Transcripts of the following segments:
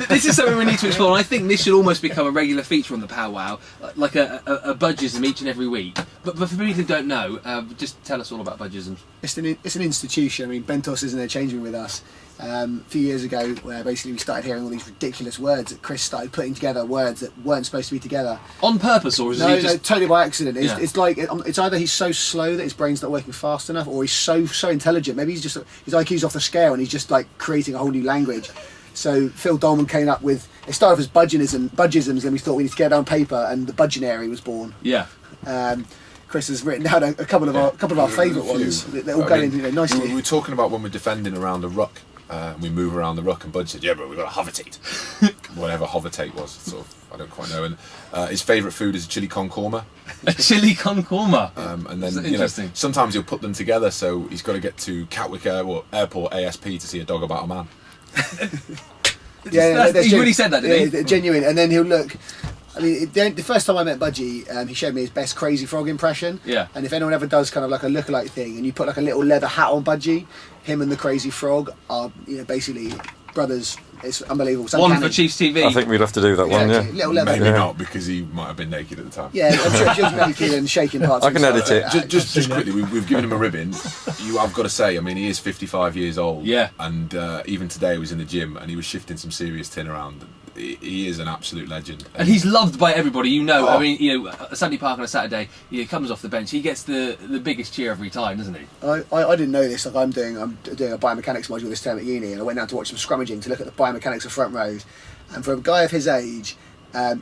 This is something we need to explore, and I think this should almost become a regular feature on the PowWow, like a budgism each and every week. But for people who don't know, just tell us all about budgism. It's an institution. I mean, Bentos is in there changing with us. A few years ago, where basically we started hearing all these ridiculous words that Chris started putting together, words that weren't supposed to be together. On purpose, or is he just... No, totally by accident. It's like, it's either he's so slow that his brain's not working fast enough, or he's so intelligent. Maybe his IQ's off the scale and he's just like creating a whole new language. So Phil Dolman came up with, it started off as budgisms, and we thought we need to get it on paper, and the budginary was born. Yeah. Chris has written down a couple of our favourite ones. They're all going nicely. We were talking about when we're defending around a ruck. We move around the ruck, and Bud said, "Yeah, but we've got a hovertate." Whatever hovertate was, sort of, I don't quite know. And his favourite food is chili con korma. A chili con korma. And then sometimes he'll put them together. So he's got to get to Catwick Airport ASP to see a dog about a man. He really said that, didn't he? Genuine. And then he'll look. I mean, the first time I met Budgie, he showed me his best Crazy Frog impression. Yeah. And if anyone ever does kind of like a lookalike thing, and you put like a little leather hat on Budgie, him and the Crazy Frog are basically brothers. It's unbelievable. One for Chiefs TV. I think we'd have to do that one. Yeah. Little leather. Maybe not, because he might have been naked at the time. Yeah, I'm sure he was naked and shaking parts. I can edit it. Just quickly, we've given him a ribbon. I've got to say, I mean, he is 55 years old. Yeah. And even today, he was in the gym and he was shifting some serious tin around. He is an absolute legend, and he's loved by everybody. I mean, Sandy Park on a Saturday, he comes off the bench, he gets the biggest cheer every time, doesn't he? I didn't know this. Like I'm doing a biomechanics module this term at uni, and I went down to watch some scrummaging to look at the biomechanics of front rows. And for a guy of his age,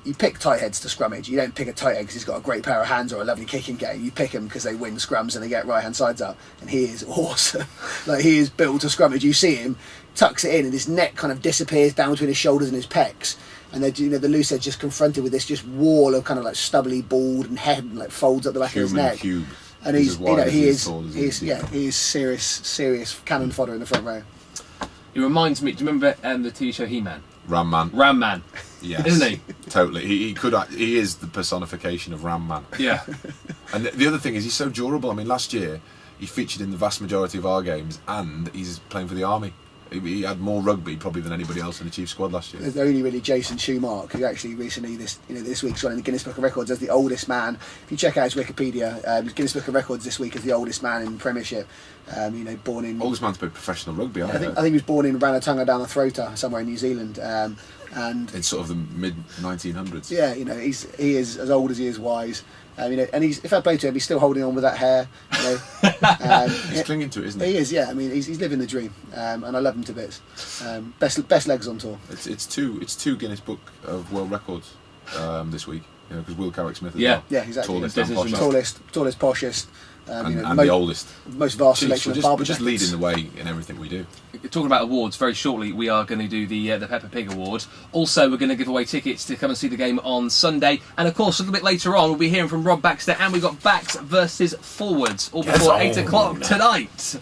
you pick tight heads to scrummage. You don't pick a tight head because he's got a great pair of hands or a lovely kicking game. You pick him because they win scrums and they get right hand sides up. And he is awesome. Like, he is built to scrummage. You see him, tucks it in, and his neck kind of disappears down between his shoulders and his pecs. And then, the loose head's just confronted with this just wall of kind of like stubbly, bald, and head and like folds up the back of his neck. Cube. And he is serious cannon fodder in the front row. He reminds me. Do you remember the TV show He-Man? Ram Man. Ram Man. Yes. Isn't he? Totally. He is the personification of Ram Man. Yeah. And the other thing is, he's so durable. I mean, last year he featured in the vast majority of our games, and he's playing for the Army. He had more rugby probably than anybody else in the Chiefs squad last year. There's only really Jason Schumark, who actually recently this week's gone in the Guinness Book of Records as the oldest man. If you check out his Wikipedia, Guinness Book of Records this week as the oldest man in the Premiership. Born in oldest man to play professional rugby. I think he was born in Ranatunga down the Throater, somewhere in New Zealand. And in sort of the mid 1900s. Yeah, he is as old as he is wise. And if I play to him, he's still holding on with that hair. He's clinging to it, isn't he? He is, yeah. I mean, he's living the dream, and I love him to bits. Best legs on tour. It's two Guinness Book of World Records this week. Because Will Carrick-Smith is yeah, exactly. Tallest, poshest. And the oldest. Most vast selection of barber We're just leading the way in everything we do. Talking about awards, very shortly we are going to do the Peppa Pig Award. Also, we're going to give away tickets to come and see the game on Sunday. And of course, a little bit later on, we'll be hearing from Rob Baxter, and we've got backs versus forwards, all before 8 o'clock tonight.